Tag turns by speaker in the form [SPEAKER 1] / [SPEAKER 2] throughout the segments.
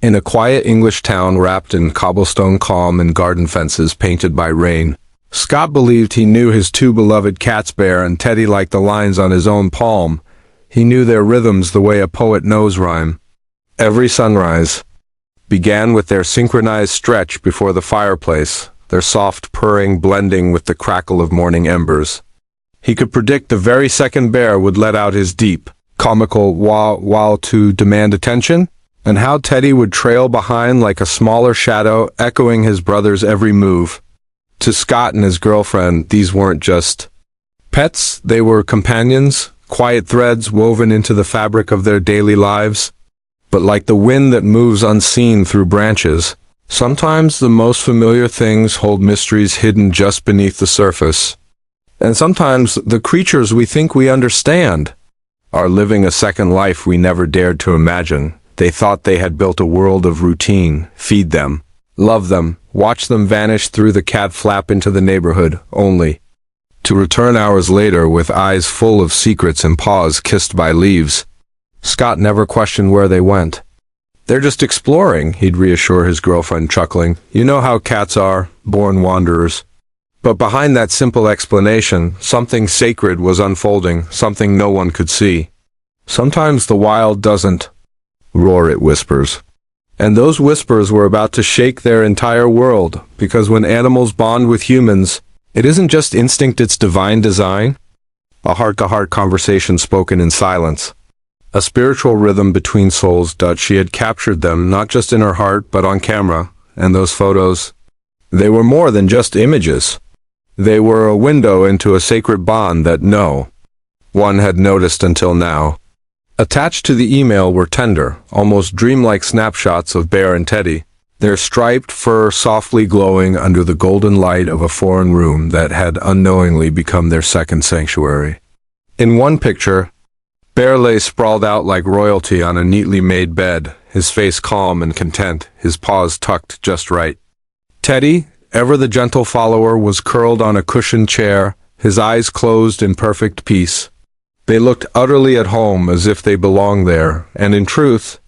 [SPEAKER 1] In a quiet English town wrapped in cobblestone calm and garden fences painted by rain, Scott believed he knew his two beloved cats Bear and Teddy like the lines on his own palm. He knew their rhythms the way a poet knows rhyme. Every sunrise began with their synchronized stretch before the fireplace, their soft purring blending with the crackle of morning embers. He could predict the very second Bear would let out his deep, comical wah-wah to demand attention, and how Teddy would trail behind like a smaller shadow, echoing his brother's every move. To Scott and his girlfriend, these weren't just pets, they were companions, quiet threads woven into the fabric of their daily lives. But like the wind that moves unseen through branches, sometimes the most familiar things hold mysteries hidden just beneath the surface. And sometimes the creatures we think we understand are living a second life we never dared to imagine. They thought they had built a world of routine, feed them, love them, watch them vanish through the cat flap into the neighborhood, only to return hours later with eyes full of secrets and paws kissed by leaves. Scott never questioned where they went. "They're just exploring," he'd reassure his girlfriend, chuckling. "You know how cats are, born wanderers." But behind that simple explanation, something sacred was unfolding, something no one could see. Sometimes the wild doesn't roar, it whispers. And those whispers were about to shake their entire world, because when animals bond with humans, it isn't just instinct, it's divine design. A heart-to-heart conversation spoken in silence. A spiritual rhythm between souls. She had captured them, not just in her heart, but on camera. And those photos, they were more than just images. They were a window into a sacred bond that no one had noticed until now. Attached to the email were tender, almost dreamlike snapshots of Bear and Teddy, their striped fur softly glowing under the golden light of a foreign room that had unknowingly become their second sanctuary. In one picture, Bear lay sprawled out like royalty on a neatly made bed, his face calm and content, his paws tucked just right. Teddy, ever the gentle follower, was curled on a cushioned chair, his eyes closed in perfect peace. They looked utterly at home, as if they belonged there, and in truth,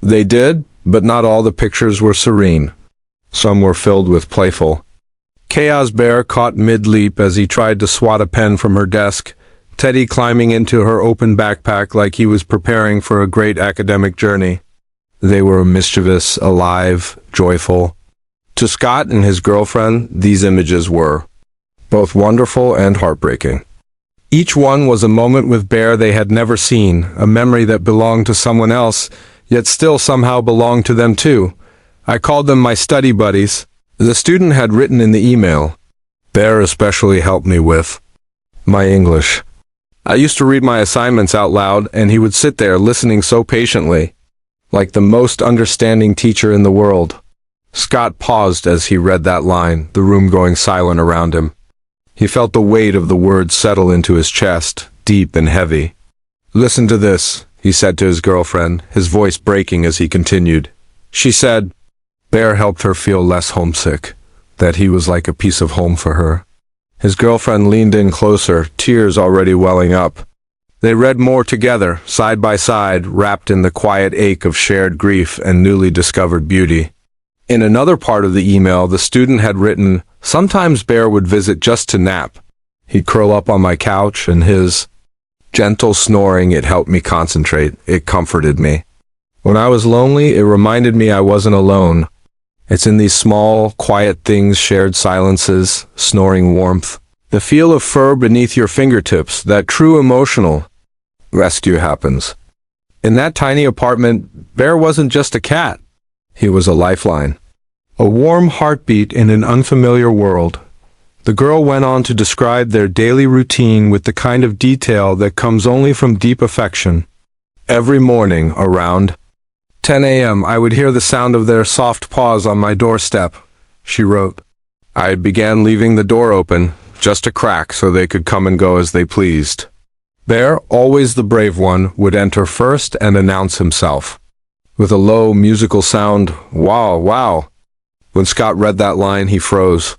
[SPEAKER 1] they did, but not all the pictures were serene. Some were filled with playful chaos. Bear caught mid-leap as he tried to swat a pen from her desk, Teddy climbing into her open backpack like he was preparing for a great academic journey. They were mischievous, alive, joyful. To Scott and his girlfriend, these images were both wonderful and heartbreaking. Each one was a moment with Bear they had never seen, a memory that belonged to someone else, yet still somehow belonged to them too. I called them my study buddies. The student had written in the email, "Bear especially helped me with my English. I used to read my assignments out loud, and he would sit there listening so patiently, like the most understanding teacher in the world." Scott paused as he read that line, the room going silent around him. He felt the weight of the words settle into his chest, deep and heavy. "Listen to this," he said to his girlfriend, his voice breaking as he continued. She said, Bear helped her feel less homesick, that he was like a piece of home for her. His girlfriend leaned in closer, tears already welling up. They read more together, side by side, wrapped in the quiet ache of shared grief and newly discovered beauty. In another part of the email, the student had written, "Sometimes Bear would visit just to nap. He'd curl up on my couch, and his gentle snoring, it helped me concentrate. It comforted me. When I was lonely, it reminded me I wasn't alone. It's in these small, quiet things, shared silences, snoring warmth, the feel of fur beneath your fingertips, that true emotional rescue happens." In that tiny apartment, Bear wasn't just a cat. He was a lifeline. A warm heartbeat in an unfamiliar world. The girl went on to describe their daily routine with the kind of detail that comes only from deep affection. "Every morning, around 10 a.m., I would hear the sound of their soft paws on my doorstep," she wrote. "I began leaving the door open, just a crack so they could come and go as they pleased. Bear, always the brave one, would enter first and announce himself. With a low, musical sound, wow, wow. When Scott read that line, he froze.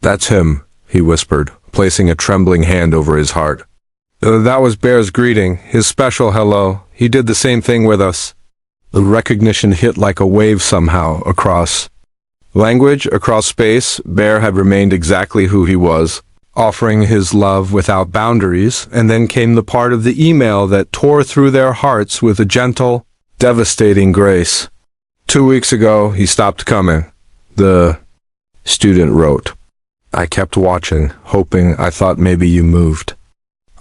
[SPEAKER 1] "That's him," he whispered, placing a trembling hand over his heart. That was Bear's greeting, his special hello. He did the same thing with us. The recognition hit like a wave somehow across language, across space. Bear had remained exactly who he was, offering his love without boundaries, and then came the part of the email that tore through their hearts with a gentle, devastating grace. 2 weeks ago, he stopped coming. The student wrote. I kept watching, hoping. I thought maybe you moved.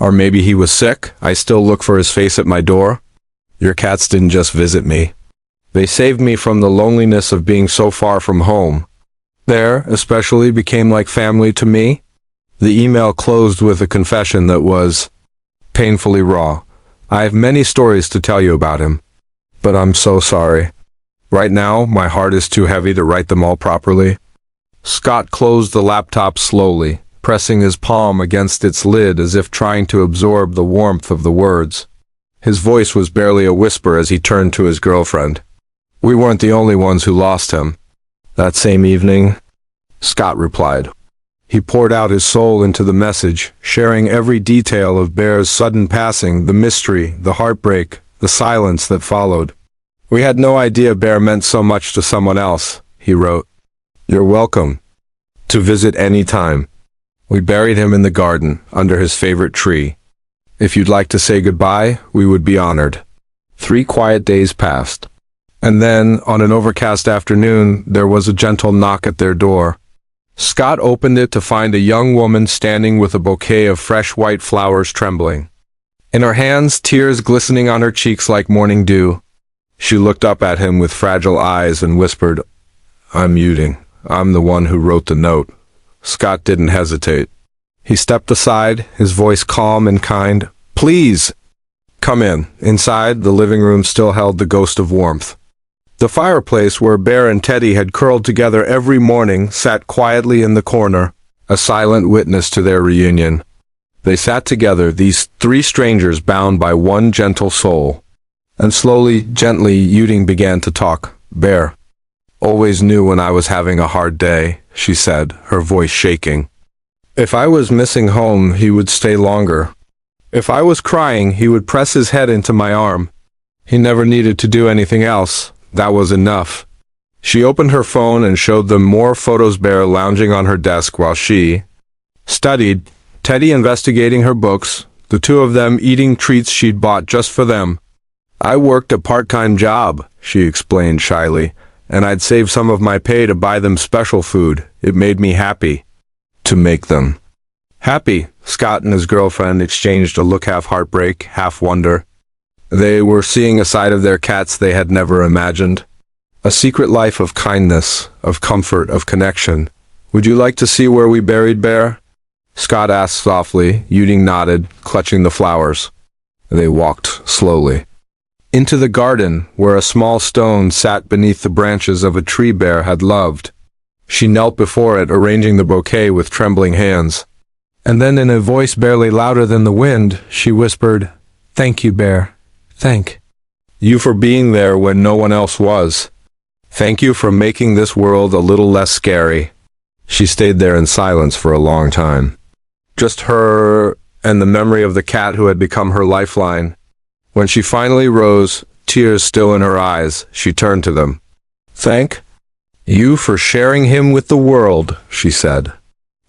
[SPEAKER 1] Or maybe he was sick. I still look for his face at my door. Your cats didn't just visit me. They saved me from the loneliness of being so far from home. Bear, especially, became like family to me. The email closed with a confession that was painfully raw. I have many stories to tell you about him, but I'm so sorry. Right now, my heart is too heavy to write them all properly. Scott closed the laptop slowly, pressing his palm against its lid as if trying to absorb the warmth of the words. His voice was barely a whisper as he turned to his girlfriend. We weren't the only ones who lost him. That same evening, Scott replied. He poured out his soul into the message, sharing every detail of Bear's sudden passing, the mystery, the heartbreak, the silence that followed. We had no idea Bear meant so much to someone else, he wrote. You're welcome to visit any time. We buried him in the garden, under his favorite tree. If you'd like to say goodbye, we would be honored. 3 quiet days passed. And then, on an overcast afternoon, there was a gentle knock at their door. Scott opened it to find a young woman standing with a bouquet of fresh white flowers trembling. In her hands, tears glistening on her cheeks like morning dew. She looked up at him with fragile eyes and whispered, I'm muting. I'm the one who wrote the note. Scott didn't hesitate. He stepped aside, his voice calm and kind. Please, come in. Inside, the living room still held the ghost of warmth. The fireplace where Bear and Teddy had curled together every morning sat quietly in the corner, a silent witness to their reunion. They sat together, these 3 strangers bound by one gentle soul. And slowly, gently, Uding began to talk. Bear always knew when I was having a hard day, she said, her voice shaking. If I was missing home, he would stay longer. If I was crying, he would press his head into my arm. He never needed to do anything else. That was enough. She opened her phone and showed them more photos. Bear lounging on her desk while she studied, Teddy investigating her books, the 2 of them eating treats she'd bought just for them. I worked a part-time job, she explained shyly, and I'd save some of my pay to buy them special food. It made me happy to make them happy. Scott and his girlfriend exchanged a look, half heartbreak, half wonder. They were seeing a side of their cats they had never imagined. A secret life of kindness, of comfort, of connection. Would you like to see where we buried Bear? Scott asked softly. Uding nodded, clutching the flowers. They walked slowly into the garden, where a small stone sat beneath the branches of a tree Bear had loved. She knelt before it, arranging the bouquet with trembling hands. And then, in a voice barely louder than the wind, she whispered, Thank you, Bear. Thank you for being there when no one else was. Thank you for making this world a little less scary. She stayed there in silence for a long time. Just her and the memory of the cat who had become her lifeline. When she finally rose, tears still in her eyes, she turned to them. Thank you for sharing him with the world, she said.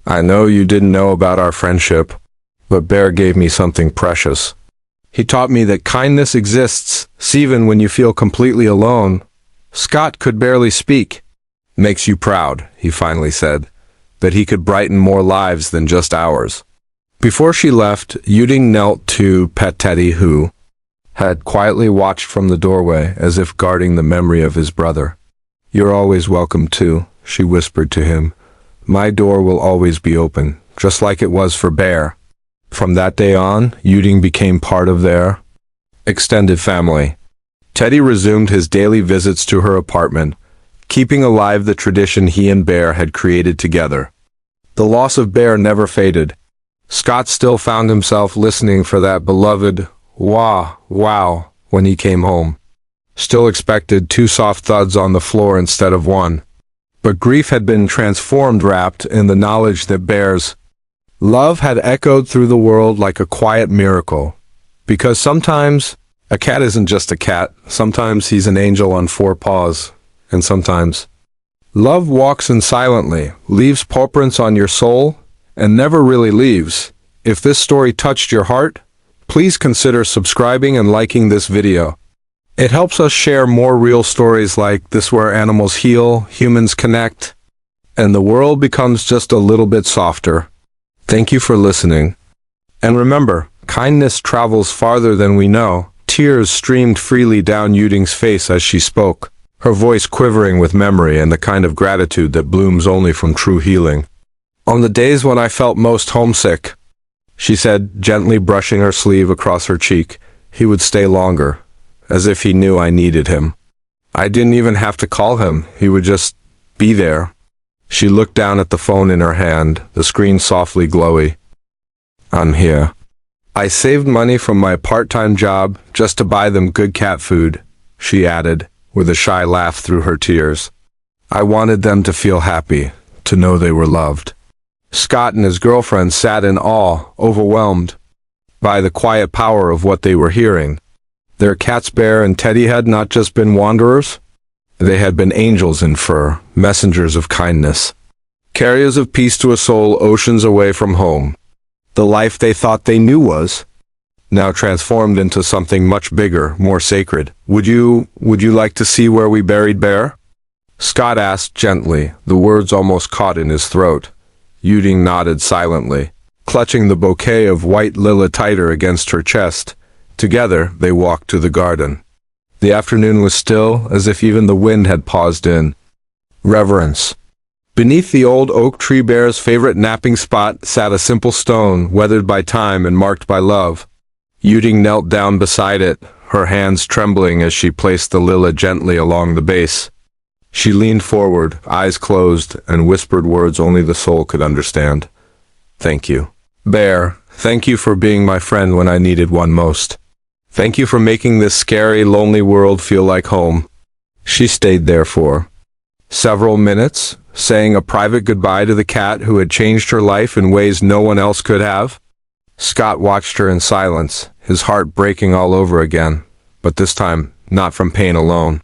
[SPEAKER 1] I know you didn't know about our friendship, but Bear gave me something precious. He taught me that kindness exists, even when you feel completely alone. Scott could barely speak. Makes you proud, he finally said, that he could brighten more lives than just ours. Before she left, Uding knelt to pet Teddy, who had quietly watched from the doorway as if guarding the memory of his brother. You're always welcome too, she whispered to him. My door will always be open, just like it was for Bear. From that day on, Uding became part of their extended family. Teddy resumed his daily visits to her apartment, keeping alive the tradition he and Bear had created together. The loss of Bear never faded. Scott still found himself listening for that beloved wah, wow when he came home. Still expected 2 soft thuds on the floor instead of 1. But grief had been transformed, wrapped in the knowledge that Bear's love had echoed through the world like a quiet miracle. Because sometimes A cat isn't just a cat. Sometimes he's an angel on four paws. And sometimes love walks in silently, leaves paw prints on your soul, and never really leaves. If this story touched your heart, please consider subscribing and liking this video. It helps us share more real stories like this where animals heal, humans connect, and the world becomes just a little bit softer. Thank you for listening. And remember, kindness travels farther than we know. Tears streamed freely down Yuding's face as she spoke, her voice quivering with memory and the kind of gratitude that blooms only from true healing. On the days when I felt most homesick, she said, gently brushing her sleeve across her cheek, he would stay longer, as if he knew I needed him. I didn't even have to call him, he would just be there. She looked down at the phone in her hand, the screen softly glowy. I'm here. I saved money from my part-time job just to buy them good cat food, she added, with a shy laugh through her tears. I wanted them to feel happy, to know they were loved. Scott and his girlfriend sat in awe, overwhelmed by the quiet power of what they were hearing. Their cats Bear and Teddy had not just been wanderers, they had been angels in fur, messengers of kindness, carriers of peace to a soul oceans away from home. The life they thought they knew was now transformed into something much bigger, more sacred. Would you like to see where we buried Bear? Scott asked gently, the words almost caught in his throat. Yuding nodded silently, clutching the bouquet of white lily tighter against her chest. Together, they walked to the garden. The afternoon was still, as if even the wind had paused in reverence. Beneath the old oak tree, Bear's favorite napping spot, sat a simple stone, weathered by time and marked by love. Yuding knelt down beside it, her hands trembling as she placed the lily gently along the base. She leaned forward, eyes closed, and whispered words only the soul could understand. Thank you. Bear, thank you for being my friend when I needed one most. Thank you for making this scary, lonely world feel like home. She stayed there for several minutes, saying a private goodbye to the cat who had changed her life in ways no one else could have. Scott watched her in silence, his heart breaking all over again, but this time not from pain alone.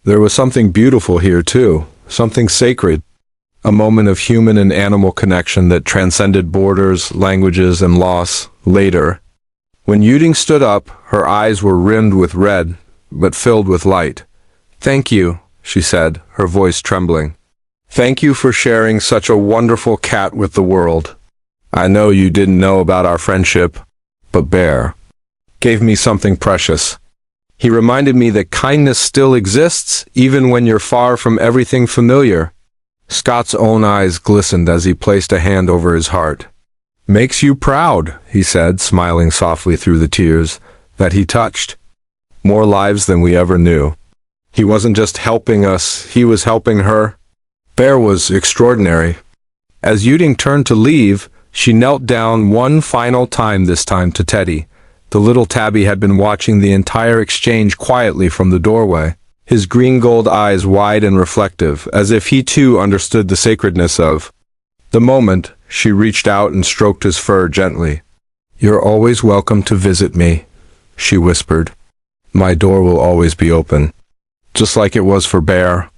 [SPEAKER 1] There was something beautiful here too, something sacred, a moment of human and animal connection that transcended borders, languages, and loss. Later, when Yuding stood up, her eyes were rimmed with red, but filled with light. Thank you, she said, her voice trembling. Thank you for sharing such a wonderful cat with the world. I know you didn't know about our friendship, but Bear gave me something precious. He reminded me that kindness still exists, even when you're far from everything familiar. Scott's own eyes glistened as he placed a hand over his heart. Makes you proud, he said, smiling softly through the tears that he touched. More lives than we ever knew. He wasn't just helping us, he was helping her. Bear was extraordinary. As Yuding turned to leave, she knelt down one final time, this time to Teddy. The little tabby had been watching the entire exchange quietly from the doorway, his green-gold eyes wide and reflective, as if he too understood the sacredness of the moment. She reached out and stroked his fur gently. You're always welcome to visit me, she whispered. My door will always be open, just like it was for Bear.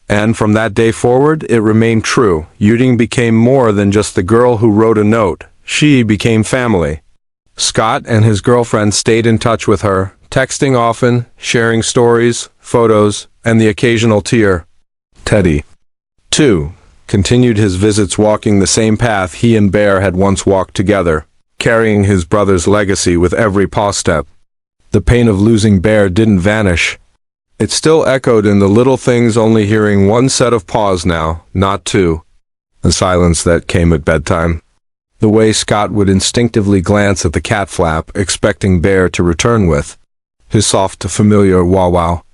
[SPEAKER 1] And from that day forward, it remained true. Yuding became more than just the girl who wrote a note. She became family. Scott and his girlfriend stayed in touch with her, texting often, sharing stories, photos, and the occasional tear. Teddy, too, continued his visits, walking the same path he and Bear had once walked together, carrying his brother's legacy with every paw step. The pain of losing Bear didn't vanish. It still echoed in the little things, only hearing one set of paws now, not two. The silence that came at bedtime. The way Scott would instinctively glance at the cat flap, expecting Bear to return with his soft, familiar wow-wow.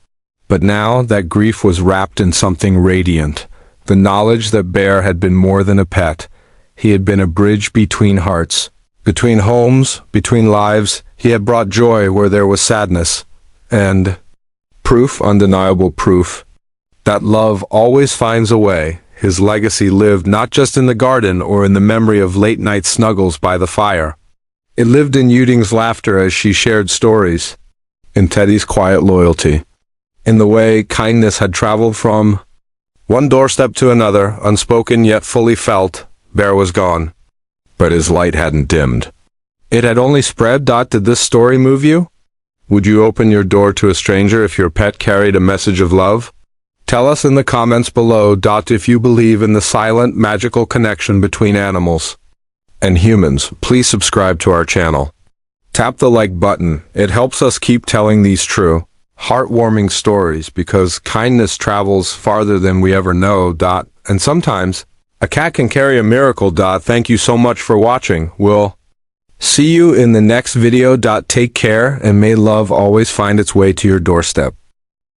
[SPEAKER 1] But now that grief was wrapped in something radiant. The knowledge that Bear had been more than a pet. He had been a bridge between hearts, between homes, between lives. He had brought joy where there was sadness. And proof, undeniable proof, that love always finds a way. His legacy lived not just in the garden or in the memory of late-night snuggles by the fire. It lived in Yuding's laughter as she shared stories, in Teddy's quiet loyalty, in the way kindness had traveled from one doorstep to another, unspoken yet fully felt. Bear was gone, but his light hadn't dimmed. It had only spread. Did this story move you? Would you open your door to a stranger if your pet carried a message of love? Tell us in the comments below. If you believe in the silent, magical connection between animals and humans. Please subscribe to our channel. Tap the like button. It helps us keep telling these true, heartwarming stories, because kindness travels farther than we ever know. And sometimes a cat can carry a miracle. Thank you so much for watching. We'll see you in the next video. Take care, and may love always find its way to your doorstep.